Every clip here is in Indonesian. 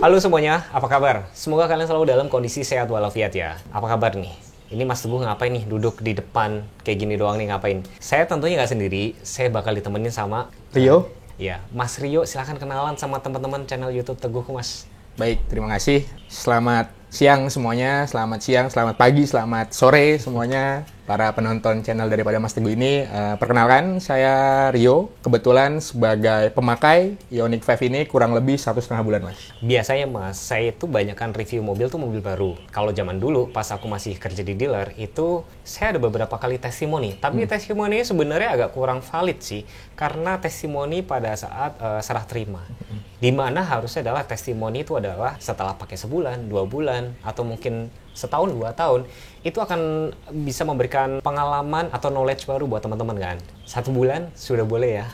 Halo semuanya, apa kabar? Semoga kalian selalu dalam kondisi sehat walafiat ya. Apa kabar nih? Ini Mas Teguh ngapain nih? Duduk di depan kayak gini doang nih ngapain? Saya tentunya nggak sendiri, saya bakal ditemenin sama Rio. Ya, Mas Rio, silahkan kenalan sama teman-teman channel YouTube Teguh Mas. Baik, terima kasih. Selamat siang semuanya, selamat siang, selamat pagi, selamat sore semuanya para penonton channel daripada Mas Teguh ini. Perkenalkan, saya Rio. Kebetulan sebagai pemakai Ioniq 5 ini kurang lebih 1,5 bulan, Mas. Biasanya Mas, saya itu banyakkan review mobil tuh mobil baru. Kalau zaman dulu, pas aku masih kerja di dealer, itu saya ada beberapa kali testimoni. Tapi testimoninya sebenarnya agak kurang valid sih. Karena testimoni pada saat serah terima. Dimana harusnya adalah testimoni itu adalah setelah pakai sebulan, 2 bulan, atau mungkin setahun, 2 tahun, itu akan bisa memberikan pengalaman atau knowledge baru buat teman-teman kan. 1 bulan sudah boleh ya.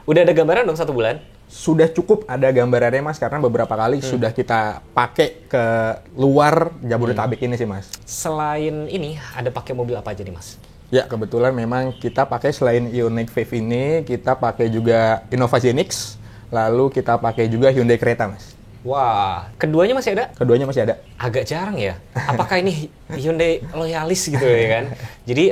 Udah ada gambaran dong 1 bulan? Sudah cukup ada gambarannya, Mas, karena beberapa kali sudah kita pakai ke luar Jabodetabek ini sih, Mas. Selain ini, ada pakai mobil apa aja nih, Mas? Ya, kebetulan memang kita pakai selain Ioniq 5 ini, kita pakai juga Innova Zenix, lalu kita pakai juga Hyundai Creta, Mas. Wah, keduanya masih ada? Keduanya masih ada. Agak jarang ya. Apakah ini Hyundai loyalis gitu ya kan? Jadi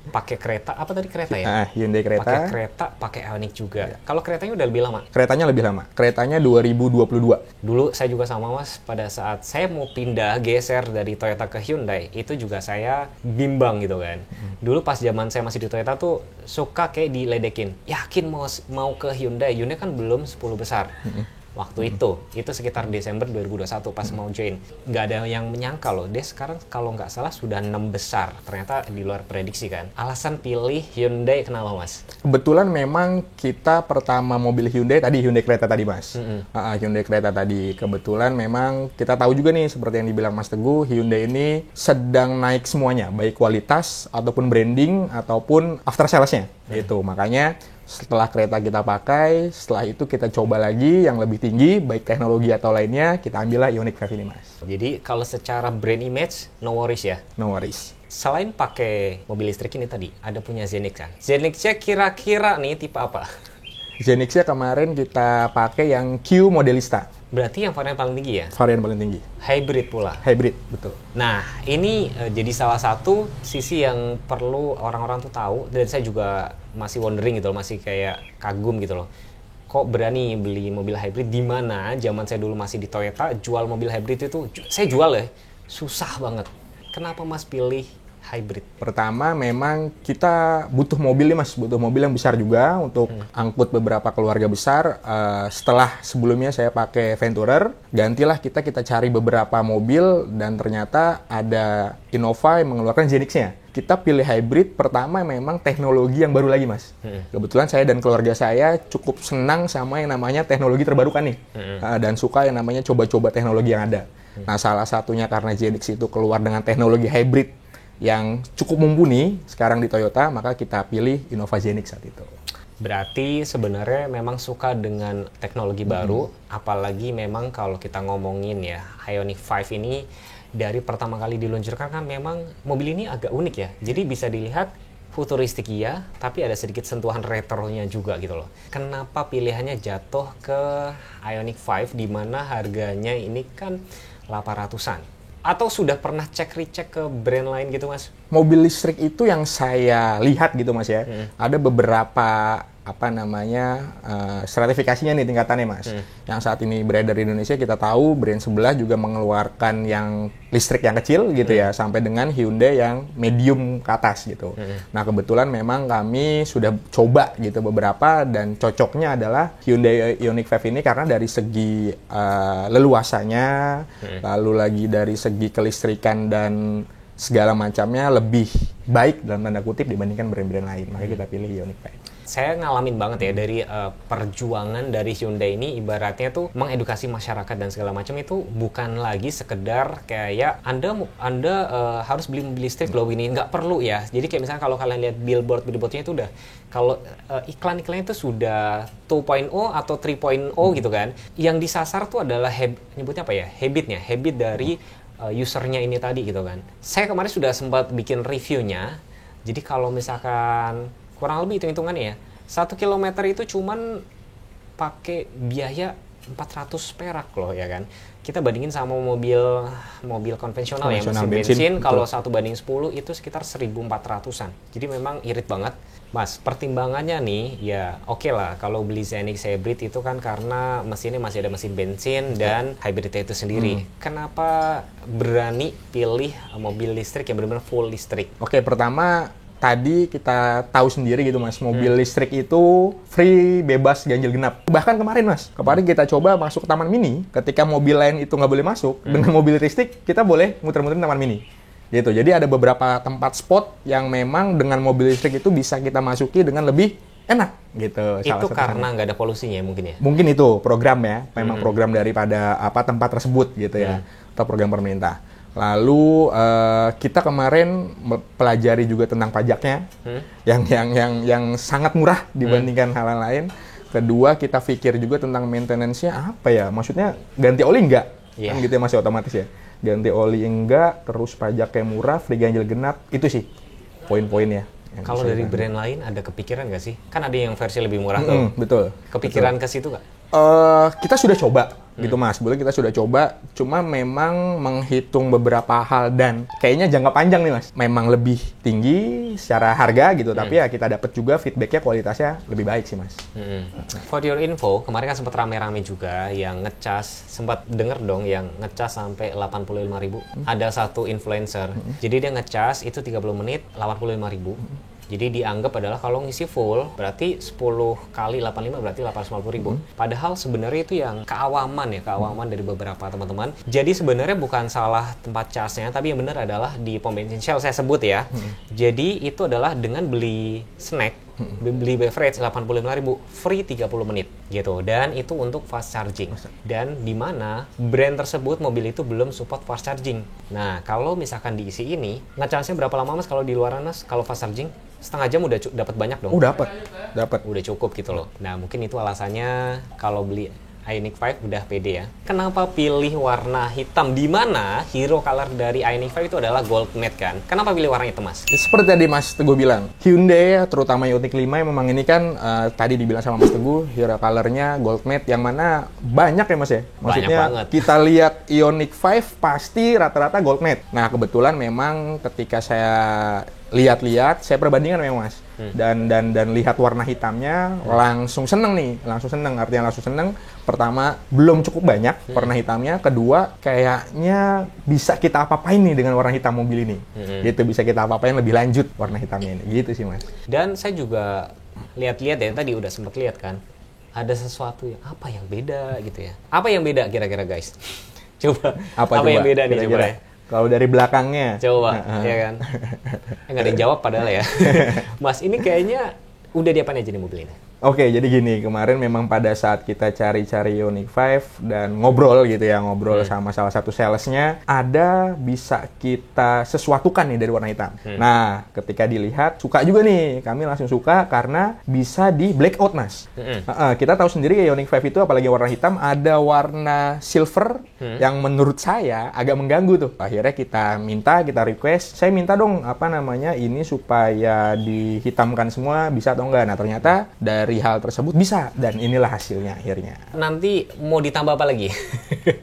pakai kereta, apa tadi kereta ya? Hyundai Creta. Pakai kereta, pakai Ioniq juga. Ya. Kalau keretanya udah lebih lama? Keretanya lebih lama. Keretanya 2022. Dulu saya juga sama Mas, pada saat saya mau pindah, geser dari Toyota ke Hyundai, itu juga saya bimbang gitu kan. Dulu pas zaman saya masih di Toyota tuh suka kayak diledekin. Yakin mau ke Hyundai? Hyundai kan belum 10 besar. Waktu itu sekitar Desember 2021 pas mau join. Nggak ada yang menyangka loh, dia sekarang kalau nggak salah sudah 6 besar. Ternyata di luar prediksi kan. Alasan pilih Hyundai kenapa, Mas? Kebetulan memang kita pertama mobil Hyundai tadi, Hyundai Creta tadi, Mas. Hyundai Creta tadi. Kebetulan memang kita tahu juga nih, seperti yang dibilang Mas Teguh, Hyundai ini sedang naik semuanya, baik kualitas, ataupun branding, ataupun after sales-nya. Itu, makanya setelah kereta kita pakai, setelah itu kita coba lagi yang lebih tinggi, baik teknologi atau lainnya, kita ambillah Ioniq 5 ini, Mas. Jadi kalau secara brand image, no worries ya? No worries. Selain pakai mobil listrik ini tadi, ada punya Zenix kan? Zenix-nya kira-kira nih tipe apa? Zenix-nya kemarin kita pakai yang Q Modelista. Berarti yang varian paling tinggi ya? Varian paling tinggi. Hybrid pula? Hybrid, betul. Nah, ini jadi salah satu sisi yang perlu orang-orang tuh tahu, dan saya juga masih wondering gitu loh, masih kayak kagum gitu loh. Kok berani beli mobil hybrid di mana zaman saya dulu masih di Toyota, jual mobil hybrid itu, saya jual ya, susah banget. Kenapa Mas pilih hybrid? Pertama, memang kita butuh mobil nih, Mas. Butuh mobil yang besar juga untuk angkut beberapa keluarga besar. Setelah sebelumnya saya pakai Venturer, gantilah kita cari beberapa mobil, dan ternyata ada Innova yang mengeluarkan Zenix-nya. Kita pilih hybrid, pertama memang teknologi yang baru lagi, Mas. Kebetulan saya dan keluarga saya cukup senang sama yang namanya teknologi terbarukan nih. Dan suka yang namanya coba-coba teknologi yang ada. Nah, salah satunya karena Zenix itu keluar dengan teknologi hybrid yang cukup mumpuni sekarang di Toyota, maka kita pilih Innova Zenix saat itu. Berarti sebenarnya memang suka dengan teknologi baru, apalagi memang kalau kita ngomongin ya, Ioniq 5 ini dari pertama kali diluncurkan kan memang mobil ini agak unik ya. Jadi bisa dilihat futuristik iya, tapi ada sedikit sentuhan retronya juga gitu loh. Kenapa pilihannya jatuh ke Ioniq 5 di mana harganya ini kan 800-an? Atau sudah pernah cek-recek ke brand lain gitu, Mas? Mobil listrik itu yang saya lihat gitu, Mas ya. Ada beberapa sertifikasinya nih tingkatannya, Mas. Yang saat ini beredar di Indonesia, kita tahu brand sebelah juga mengeluarkan yang listrik yang kecil gitu ya, sampai dengan Hyundai yang medium ke atas gitu. Nah, kebetulan memang kami sudah coba gitu beberapa, dan cocoknya adalah Hyundai Ioniq 5 ini karena dari segi leluasannya, lalu lagi dari segi kelistrikan dan segala macamnya lebih baik dalam tanda kutip dibandingkan brand-brand lain. Makanya kita pilih Ioniq 5. Saya ngalamin banget ya dari perjuangan dari Hyundai ini, ibaratnya tuh mengedukasi masyarakat dan segala macam itu bukan lagi sekedar kayak Anda harus beli mobil listrik loh ini, nggak perlu ya. Jadi kayak misalnya kalau kalian lihat billboardnya itu udah, kalau iklan-iklannya itu sudah 2.0 atau 3.0 gitu kan. Yang disasar tuh adalah nyebutnya apa ya? Habit dari usernya ini tadi gitu kan. Saya kemarin sudah sempat bikin reviewnya. Jadi kalau misalkan kurang lebih hitung-hitungannya ya, 1 kilometer itu cuman pakai biaya 400 perak loh ya kan. Kita bandingin sama mobil konvensional yang mesin bensin, bensin, kalau betul. 1:10 itu sekitar 1.400-an. Jadi memang irit banget. Mas, pertimbangannya nih, ya oke lah kalau beli Zenix Hybrid itu kan karena mesinnya masih ada mesin bensin dan hybridnya itu sendiri. Kenapa berani pilih mobil listrik yang benar-benar full listrik? Oke, pertama tadi kita tahu sendiri gitu Mas, mobil listrik itu free, bebas ganjil genap. Bahkan kemarin Mas, kita coba masuk ke Taman Mini, ketika mobil lain itu nggak boleh masuk, dengan mobil listrik kita boleh muter-muterin Taman Mini. Gitu. Jadi ada beberapa tempat spot yang memang dengan mobil listrik itu bisa kita masuki dengan lebih enak gitu. Itu karena nggak ada polusinya mungkin ya? Mungkin itu program ya, memang program daripada tempat tersebut gitu ya, atau program pemerintah. Lalu kita kemarin pelajari juga tentang pajaknya, yang sangat murah dibandingkan hal lain. Kedua, kita pikir juga tentang maintenance-nya apa ya, maksudnya ganti oli enggak? Kan gitu ya, masih otomatis ya. Ganti oli enggak, terus pajaknya murah, free ganjil genap, itu sih poin-poinnya. Kalau dari brand lain ada kepikiran nggak sih? Kan ada yang versi lebih murah tuh. Betul. Kepikiran ke situ nggak? Kita sudah coba gitu Mas, boleh kita sudah coba, cuma memang menghitung beberapa hal dan kayaknya jangka panjang nih Mas, memang lebih tinggi secara harga gitu, tapi ya kita dapat juga feedbacknya kualitasnya lebih baik sih Mas. For your info, kemarin kan sempat rame-rame juga yang ngecas, sempat denger dong yang ngecas sampai 85.000. Ada satu influencer, jadi dia ngecas itu 30 menit 85.000. Jadi dianggap adalah kalau ngisi full berarti 10 kali 85 berarti 850.000. Padahal sebenarnya itu yang keawaman dari beberapa teman-teman. Jadi sebenarnya bukan salah tempat casnya, tapi yang benar adalah di pom bensin Shell saya sebut ya. Jadi itu adalah dengan beli snack, beli beverage 85.000 free 30 menit gitu, dan itu untuk fast charging. Dan di mana brand tersebut mobil itu belum support fast charging. Nah, kalau misalkan diisi ini, ngecasnya berapa lama Mas kalau di luaran Mas kalau fast charging? Setengah jam udah dapat banyak dong. Dapat. Udah cukup gitu loh. Nah, mungkin itu alasannya kalau beli Ioniq 5 udah pede ya. Kenapa pilih warna hitam? Di mana hero color dari Ioniq 5 itu adalah gold matte kan? Kenapa pilih warna hitam Mas? Seperti tadi Mas Teguh bilang, Hyundai terutama Ioniq 5 memang ini kan tadi dibilang sama Mas Teguh, hero colornya gold matte yang mana banyak ya Mas ya? Maksudnya banyak banget. Kita lihat Ioniq 5 pasti rata-rata gold matte. Nah kebetulan memang ketika saya lihat-lihat, saya perbandingan memang Mas. Dan lihat warna hitamnya langsung seneng. Artinya langsung seneng. Pertama, belum cukup banyak warna hitamnya. Kedua, kayaknya bisa kita apa-apain nih dengan warna hitam mobil ini. Gitu, bisa kita apa-apain lebih lanjut warna hitamnya ini. Gitu sih Mas. Dan saya juga lihat-lihat ya, tadi udah sempat lihat kan. Ada sesuatu yang apa yang beda gitu ya. Apa yang beda kira-kira guys? Coba. Apa yang beda nih coba ya? Kalau dari belakangnya. Coba, ya kan? Nggak ada yang jawab padahal ya. Mas, ini kayaknya udah diapain aja nih mobil ini? Oke, jadi gini, kemarin memang pada saat kita cari-cari Ioniq 5 dan ngobrol sama salah satu salesnya, ada bisa kita sesuatukan nih dari warna hitam. Nah, ketika dilihat, suka juga nih, kami langsung suka karena bisa di blackout Mas. Kita tahu sendiri Ioniq 5 itu apalagi warna hitam, ada warna silver yang menurut saya agak mengganggu tuh. Akhirnya kita request, saya minta dong ini supaya dihitamkan semua, bisa atau enggak. Nah, ternyata dari hal tersebut bisa, dan inilah hasilnya akhirnya. Nanti mau ditambah apa lagi?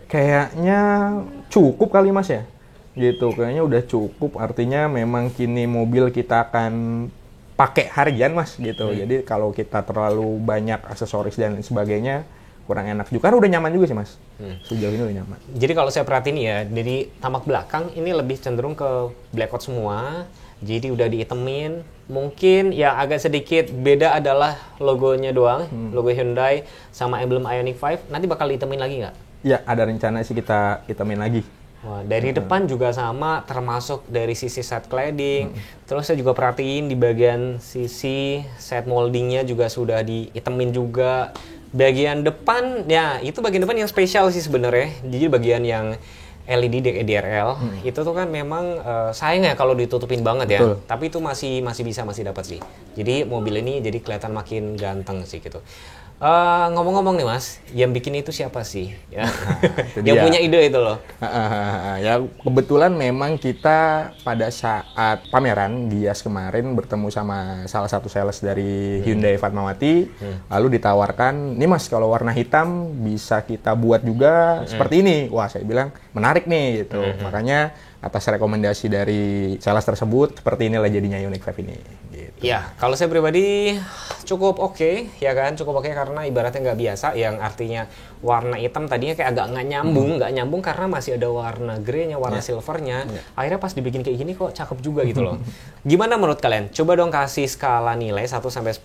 Kayaknya cukup kali Mas ya, gitu. Kayaknya udah cukup, artinya memang kini mobil kita akan pakai harian Mas, gitu. Jadi kalau kita terlalu banyak aksesoris dan sebagainya, kurang enak juga. Karena udah nyaman juga sih Mas, sejauh ini udah nyaman. Jadi kalau saya perhatiin ya, dari tamak belakang ini lebih cenderung ke blackout semua. Jadi udah diitemin, mungkin ya agak sedikit beda adalah logonya doang, logo Hyundai sama emblem Ioniq 5. Nanti bakal diitemin lagi nggak? Ya, ada rencana sih kita itemin lagi. Wah, dari depan juga sama, termasuk dari sisi set cladding. Terus saya juga perhatiin di bagian sisi set moldingnya juga sudah diitemin juga. Bagian depan, ya itu bagian depan yang spesial sih sebenarnya. Jadi bagian yang LED DRL itu tuh kan memang sayang ya kalau ditutupin banget ya. Betul. Tapi itu masih dapat sih. Jadi mobil ini jadi kelihatan makin ganteng sih gitu. Ngomong-ngomong nih Mas, yang bikin itu siapa sih? Ya. Itu Yang dia. punya ide itu loh. Ya kebetulan memang kita pada saat pameran Gias kemarin bertemu sama salah satu sales dari Hyundai Fatmawati, lalu ditawarkan, nih Mas kalau warna hitam bisa kita buat juga seperti ini. Wah saya bilang menarik nih gitu. Makanya atas rekomendasi dari sales tersebut, seperti inilah jadinya Ioniq 5 ini. Gitu. Ya, kalau saya pribadi cukup oke, ya kan, cukup oke karena ibaratnya nggak biasa, yang artinya warna hitam tadinya kayak agak nggak nyambung karena masih ada warna grey-nya, warna silvernya. Akhirnya pas dibikin kayak gini kok cakep juga gitu loh. Gimana menurut kalian? Coba dong kasih skala nilai 1 sampai 10,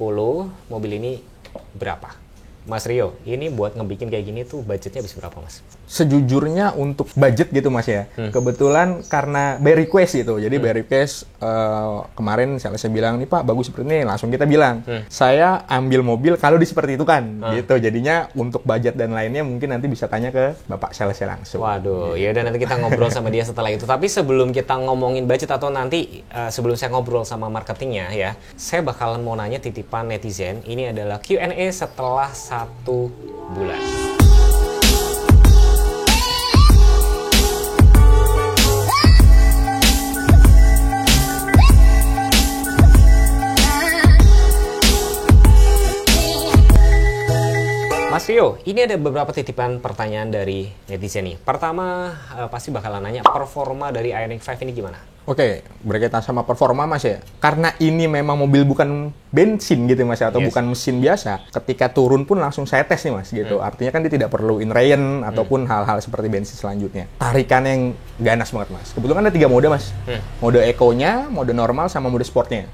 mobil ini berapa? Mas Rio, ini buat ngebikin kayak gini tuh budgetnya habis berapa Mas? Sejujurnya untuk budget gitu Mas ya, kebetulan karena by request gitu, jadi by request kemarin saya bilang, nih Pak bagus seperti ini, langsung kita bilang, saya ambil mobil kalau di seperti itu kan, gitu, jadinya untuk budget dan lainnya mungkin nanti bisa tanya ke Bapak salesnya langsung. Waduh, ya udah nanti kita ngobrol sama dia setelah itu. Tapi sebelum kita ngomongin budget atau nanti sebelum saya ngobrol sama marketingnya ya, saya bakalan mau nanya titipan netizen. Ini adalah Q&A setelah 1 bulan. Mas Rio, ini ada beberapa titipan pertanyaan dari netizen nih. Pertama, pasti bakalan nanya performa dari Ioniq 5 ini gimana? Oke, berkaitan sama performa Mas ya. Karena ini memang mobil bukan bensin gitu Mas ya, atau bukan mesin biasa. Ketika turun pun langsung saya tes nih Mas gitu. Artinya kan dia tidak perlu inrain ataupun hal-hal seperti bensin selanjutnya. Tarikan yang ganas banget Mas. Kebetulan ada 3 mode Mas. Mode Eco-nya, mode normal sama mode sportnya.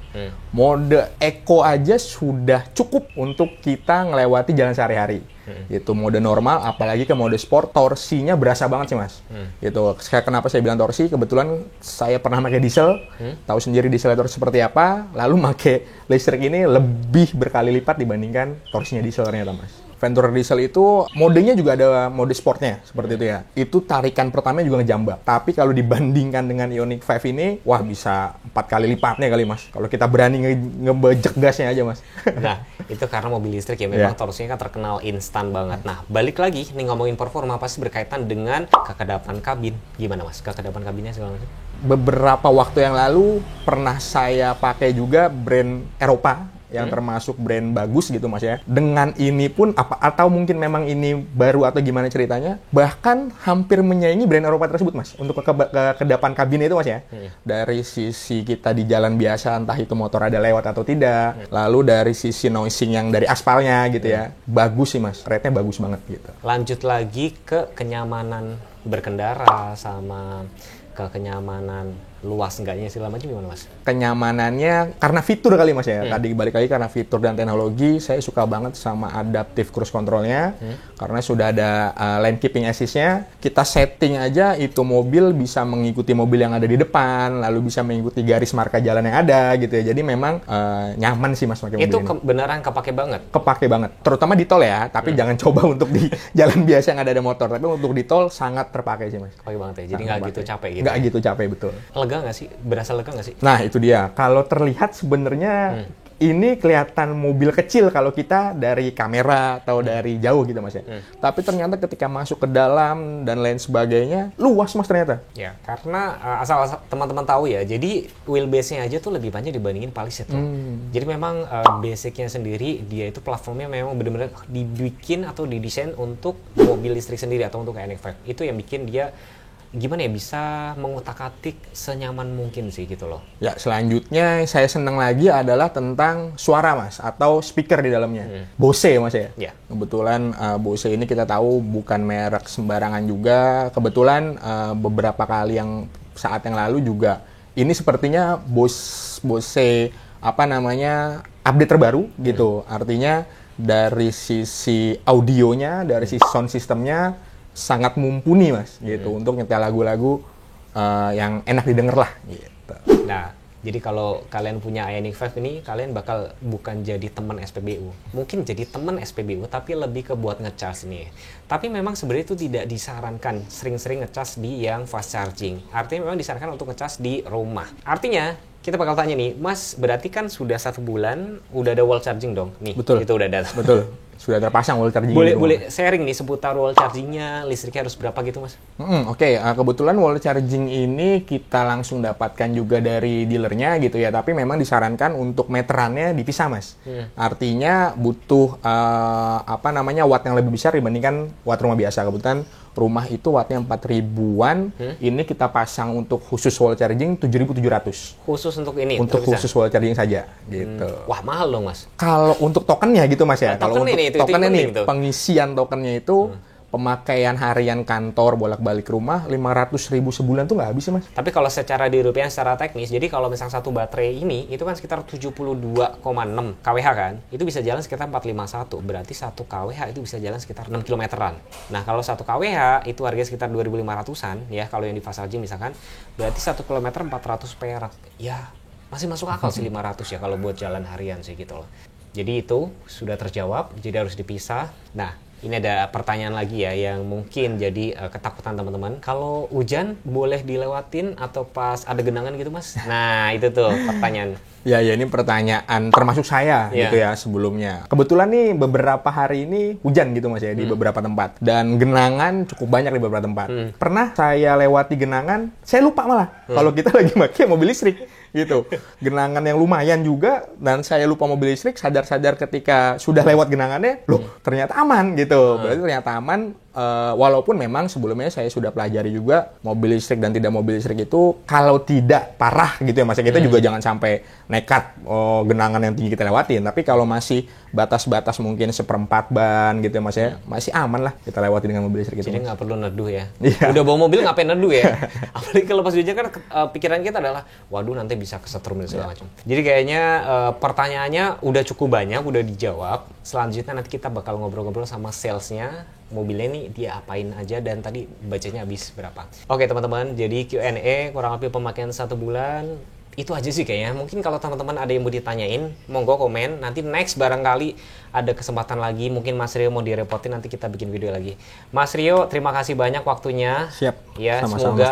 Mode Eco aja sudah cukup untuk kita ngelewati jalan sehari-hari. Itu mode normal, apalagi ke mode sport, torsinya berasa banget sih Mas. Gitu. Kenapa saya bilang torsi? Kebetulan saya pernah pakai diesel, tahu sendiri diesel itu seperti apa, lalu pakai listrik ini lebih berkali lipat dibandingkan torsinya diesel ternyata Mas. Venturer diesel itu modenya juga ada mode sportnya seperti itu ya. Itu tarikan pertamanya juga ngejambak. Tapi kalau dibandingkan dengan Ioniq 5 ini, wah bisa 4 kali lipatnya kali Mas. Kalau kita berani ngebejek gasnya aja Mas. Nah, itu karena mobil listrik ya memang torsinya kan terkenal instan banget. Nah, balik lagi nih ngomongin performa pasti berkaitan dengan kekedapan kabin. Gimana Mas? Kekedapan kabinnya segala macam? Beberapa waktu yang lalu pernah saya pakai juga brand Eropa yang termasuk brand bagus gitu Mas ya. Dengan ini pun atau mungkin memang ini baru atau gimana ceritanya, bahkan hampir menyaingi brand Eropa tersebut Mas untuk kekedapan kabin itu Mas ya. Dari sisi kita di jalan biasa entah itu motor ada lewat atau tidak, lalu dari sisi noising yang dari aspalnya gitu ya. Bagus sih Mas, rate-nya bagus banget gitu. Lanjut lagi ke kenyamanan berkendara sama ke kenyamanan luas enggaknya segala macam gimana Mas? Kenyamanannya karena fitur kali Mas ya. Tadi balik lagi karena fitur dan teknologi, saya suka banget sama adaptive cruise controlnya karena sudah ada lane keeping assist-nya. Kita setting aja itu mobil bisa mengikuti mobil yang ada di depan, lalu bisa mengikuti garis marka jalan yang ada gitu ya. Jadi memang nyaman sih Mas pakai mobil itu ini. beneran kepake banget? Kepake banget, terutama di tol ya. Tapi jangan coba untuk di jalan biasa yang ada motor. Tapi untuk di tol sangat terpakai sih Mas. Kepake banget ya, jadi nggak gitu capek gitu? Nggak gitu capek, betul. Lega nggak sih? Berasa lega nggak sih? Nah, itu dia. Kalau terlihat sebenarnya ini kelihatan mobil kecil kalau kita dari kamera atau dari jauh gitu Mas ya. Tapi ternyata ketika masuk ke dalam dan lain sebagainya, luas Mas ternyata. Ya, karena asal teman-teman tahu ya, jadi wheelbase-nya aja tuh lebih panjang dibandingin Palisade tuh. Jadi memang basic-nya sendiri, dia itu platformnya memang benar-benar dibikin atau didesain untuk mobil listrik sendiri atau untuk Ioniq 5. Itu yang bikin dia gimana ya, bisa mengutak-atik senyaman mungkin sih gitu loh. Ya, selanjutnya saya senang lagi adalah tentang suara Mas, atau speaker di dalamnya. Bose Mas ya. Ya. Kebetulan Bose ini kita tahu bukan merek sembarangan juga. Kebetulan beberapa kali yang saat yang lalu juga ini sepertinya Bose apa namanya update terbaru gitu. Artinya dari sisi audionya, dari sisi sound systemnya sangat mumpuni Mas gitu untuk nyetel lagu-lagu yang enak didengar lah gitu. Nah, jadi kalau kalian punya Ioniq 5 ini, kalian bakal bukan jadi teman SPBU. Mungkin jadi teman SPBU, tapi lebih ke buat ngecas nih. Tapi memang sebenarnya itu tidak disarankan sering-sering ngecas di yang fast charging. Artinya memang disarankan untuk ngecas di rumah. Artinya, kita bakal tanya nih, Mas, berarti kan sudah 1 bulan, udah ada wall charging dong? Nih, Betul. itu udah ada. Betul. sudah terpasang wall charging. Boleh sharing nih seputar wall chargingnya, listriknya harus berapa gitu Mas? Oke. Kebetulan wall charging ini kita langsung dapatkan juga dari dealernya gitu ya, tapi memang disarankan untuk meterannya dipisah Mas. Artinya butuh watt yang lebih besar dibandingkan watt rumah biasa. Kebetulan rumah itu wattnya 4.000-an, ini kita pasang untuk khusus wall charging 7.700. Khusus untuk ini? Untuk khusus wall charging saja, gitu. Wah, mahal dong Mas. Kalau untuk tokennya gitu Mas ya, kalau untuk tokennya nih, pengisian tokennya itu, pemakaian harian kantor bolak-balik rumah 500.000 sebulan tuh nggak habis sih Mas. Tapi kalau secara dirupiahkan secara teknis, jadi kalau misalnya satu baterai ini itu kan sekitar 72,6 kWh kan, itu bisa jalan sekitar 451, berarti 1 kWh itu bisa jalan sekitar 6 kilometeran. Nah kalau 1 kWh itu harganya sekitar 2.500-an ya, kalau yang di fast charging misalkan, berarti 1 kilometer 400 perak. Ya masih masuk akal sih 500 ya kalau buat jalan harian sih gitu loh. Jadi itu sudah terjawab, jadi harus dipisah. Nah ini ada pertanyaan lagi ya yang mungkin jadi ketakutan teman-teman. Kalau hujan boleh dilewatin atau pas ada genangan gitu Mas? Nah itu tuh pertanyaan. Ya ini pertanyaan termasuk saya gitu ya sebelumnya. Kebetulan nih beberapa hari ini hujan gitu Mas ya di beberapa tempat. Dan genangan cukup banyak di beberapa tempat. Pernah saya lewati genangan, saya lupa malah kalau kita lagi pakai mobil listrik gitu. Genangan yang lumayan juga, dan saya lupa mobil listrik, sadar-sadar ketika sudah lewat genangannya, loh ternyata aman gitu. Berarti ternyata aman, walaupun memang sebelumnya saya sudah pelajari juga mobil listrik dan tidak mobil listrik itu kalau tidak parah gitu ya Mas, kita juga jangan sampai nekat genangan yang tinggi kita lewatin. Tapi kalau masih batas-batas mungkin seperempat ban gitu ya Mas ya, masih aman lah kita lewati dengan mobil listrik itu. Jadi nggak perlu neduh ya. Udah bawa mobil ngapain neduh ya? Apalagi kalau pas hujan kan pikiran kita adalah waduh nanti bisa kesetrum dan segala macam. Jadi kayaknya pertanyaannya udah cukup banyak, udah dijawab. Selanjutnya nanti kita bakal ngobrol-ngobrol sama salesnya mobilnya ini dia apain aja dan tadi bacanya habis berapa. Oke teman-teman, jadi Q&A kurang lebih pemakaian 1 bulan itu aja sih kayaknya. Mungkin kalau teman-teman ada yang mau ditanyain, monggo komen. Nanti next barangkali ada kesempatan lagi, mungkin Mas Rio mau direpotin, nanti kita bikin video lagi. Mas Rio, terima kasih banyak waktunya. Siap. Ya, sama-sama, semoga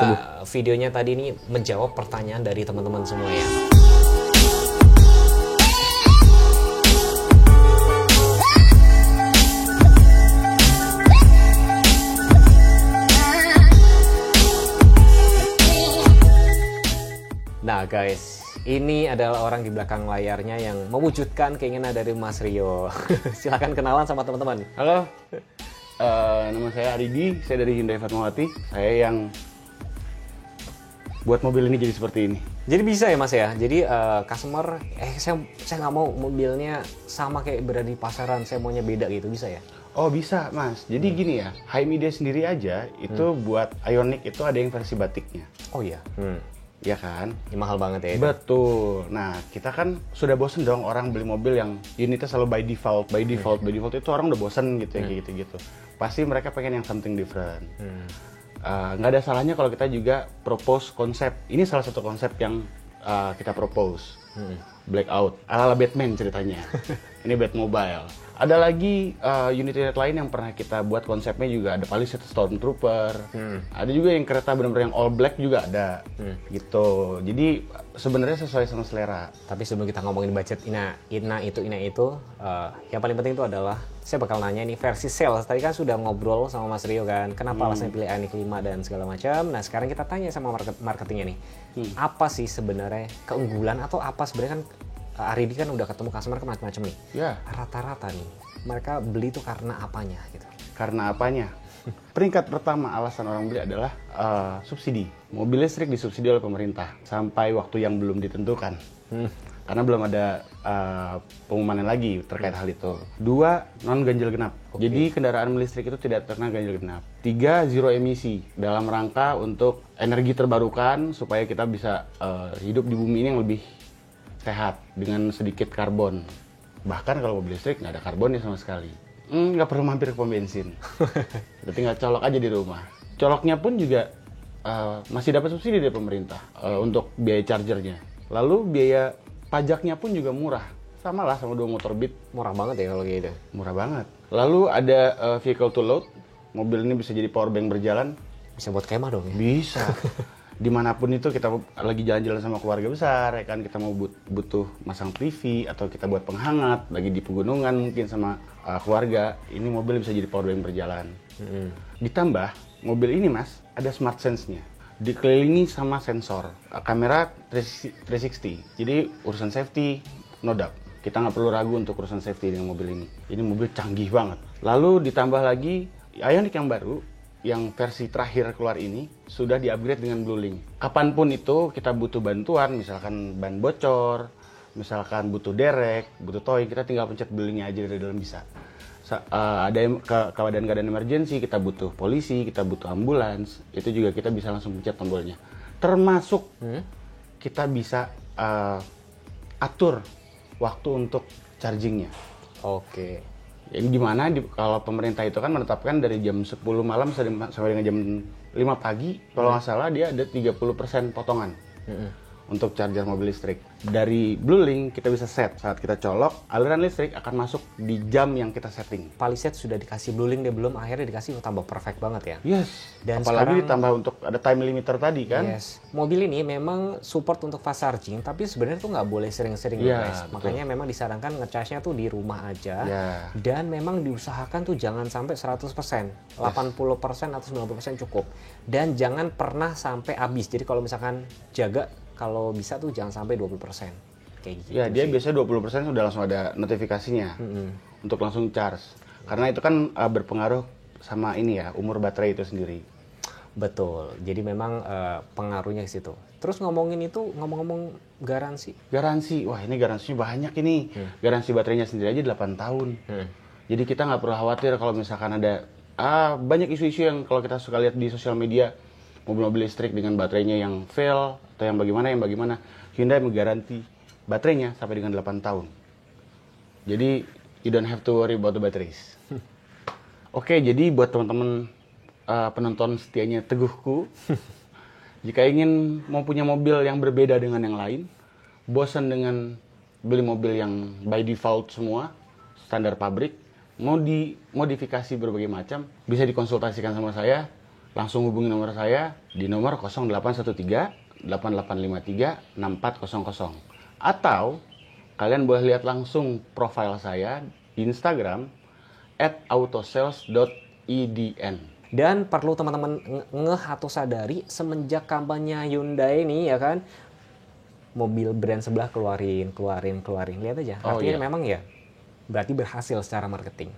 videonya tadi ini menjawab pertanyaan dari teman-teman semua ya. Nah guys, ini adalah orang di belakang layarnya yang mewujudkan keinginan dari Mas Rio. Silahkan kenalan sama teman-teman. Halo, nama saya Aridi, saya dari Hyundai Fatmawati. Saya yang buat mobil ini jadi seperti ini. Jadi bisa ya Mas ya, jadi customer, saya nggak mau mobilnya sama kayak berada di pasaran, saya maunya beda gitu, bisa ya? Oh bisa Mas, jadi gini ya, HMID sendiri aja itu buat Ioniq itu ada yang versi batiknya. Oh iya? Ya kan? Ini mahal banget ya itu. Betul. Nah, kita kan sudah bosen dong orang beli mobil yang unitnya selalu by default. By default itu orang udah bosen gitu ya, kayak gitu-gitu. Pasti mereka pengen yang something different. Nggak ada salahnya kalau kita juga propose konsep. Ini salah satu konsep yang kita propose. Blackout. Ala-ala Batman ceritanya. Ini Batmobile. Ada lagi unit-unit lain yang pernah kita buat konsepnya juga, ada Palisade Stormtrooper. Ada juga yang kereta benar-benar yang all black juga ada. Gitu. Jadi sebenarnya sesuai sama selera. Tapi sebelum kita ngomongin budget ina itu, yang paling penting itu adalah saya bakal nanya nih versi sales. Tadi kan sudah ngobrol sama Mas Rio kan, kenapa alasannya pilih Ioniq 5 dan segala macam. Nah sekarang kita tanya sama marketingnya nih, apa sih sebenarnya keunggulan atau apa sebenarnya kan Aridi kan udah ketemu customer ke macam-macam nih. Rata-rata nih mereka beli itu karena apanya gitu? Karena apanya? Peringkat pertama alasan orang beli adalah subsidi. Mobil listrik disubsidi oleh pemerintah sampai waktu yang belum ditentukan. Karena belum ada pengumuman lagi terkait hal itu. 2, non ganjil genap. Jadi kendaraan listrik itu tidak terkena ganjil genap. 3, zero emisi dalam rangka untuk energi terbarukan supaya kita bisa hidup di bumi ini yang lebih sehat dengan sedikit karbon. Bahkan kalau mobil listrik nggak ada karbonnya sama sekali. Nggak perlu mampir ke pom bensin. Kita tinggal colok aja di rumah. Coloknya pun juga masih dapat subsidi dari pemerintah untuk biaya chargernya. Lalu biaya pajaknya pun juga murah. Sama lah sama 2 motor Beat. Murah banget ya kalau gitu. Murah banget. Lalu ada vehicle to load. Mobil ini bisa jadi power bank berjalan. Bisa buat kemah dong ya? Bisa. dimanapun itu kita lagi jalan-jalan sama keluarga besar, ya kan, kita mau butuh masang TV atau kita buat penghangat, lagi di pegunungan mungkin sama keluarga, ini mobil bisa jadi power bank berjalan. Ditambah mobil ini mas ada smart sense-nya, dikelilingi sama sensor, kamera 360, jadi urusan safety no doubt. Kita nggak perlu ragu untuk urusan safety dengan mobil ini. Ini mobil canggih banget. Lalu ditambah lagi Ioniq yang baru, yang versi terakhir keluar ini sudah di-upgrade dengan BlueLink. Kapanpun itu kita butuh bantuan, misalkan ban bocor, misalkan butuh derek, butuh towing, kita tinggal pencet BlueLink-nya aja dari dalam bisa. Ada keadaan-keadaan emergency, kita butuh polisi, kita butuh ambulans, itu juga kita bisa langsung pencet tombolnya. Termasuk kita bisa atur waktu untuk chargingnya. Oke. Yang dimana kalau pemerintah itu kan menetapkan dari jam 10 malam sampai dengan jam 5 pagi, kalau nggak salah dia ada 30% potongan untuk charger mobil listrik. Dari BlueLink kita bisa set, saat kita colok, aliran listrik akan masuk di jam yang kita setting. Palisade sudah dikasih BlueLink deh belum, akhirnya dikasih tambah perfect banget ya. Yes. Dan apalagi sekarang, ditambah untuk ada time limiter tadi kan. Yes. Mobil ini memang support untuk fast charging, tapi sebenarnya tuh nggak boleh sering-sering Iya, guys. Makanya memang disarankan ngecharge-nya tuh di rumah aja. Ya. Dan memang diusahakan tuh jangan sampai 100%, 80% atau 90% cukup. Dan jangan pernah sampai habis. Jadi kalau misalkan jaga, kalau bisa tuh jangan sampai 20%. Kayak gitu. Ya, dia biasanya 20% sudah langsung ada notifikasinya untuk langsung charge. Karena itu kan berpengaruh sama ini ya, umur baterai itu sendiri. Betul. Jadi memang pengaruhnya ke situ. Terus ngomong-ngomong garansi. Garansi, wah ini garansinya banyak ini. Garansi baterainya sendiri aja 8 tahun. Jadi kita nggak perlu khawatir kalau misalkan ada banyak isu-isu yang kalau kita suka lihat di sosial media, mobil-mobil listrik dengan baterainya yang fail atau yang bagaimana. Hyundai menggaransi baterainya sampai dengan 8 tahun. Jadi you don't have to worry about the batteries. Oke, jadi buat teman-teman penonton setianya Teguhku, jika ingin mau punya mobil yang berbeda dengan yang lain, bosan dengan beli mobil yang by default semua, standar pabrik, mau dimodifikasi berbagai macam, bisa dikonsultasikan sama saya, langsung hubungi nomor saya di nomor 0813 8853 6400. Atau kalian boleh lihat langsung profil saya di Instagram @autosales.edn. Dan perlu teman-teman ngeh atau sadari semenjak kampanye Hyundai ini ya kan, mobil brand sebelah keluarin. Lihat aja. Artinya memang ya berarti berhasil secara marketing.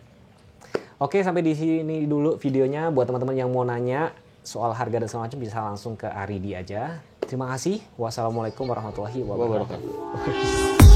Oke, sampai di sini dulu videonya. Buat teman-teman yang mau nanya soal harga dan segala macam bisa langsung ke Aridi aja. Terima kasih. Wassalamualaikum warahmatullahi wabarakatuh.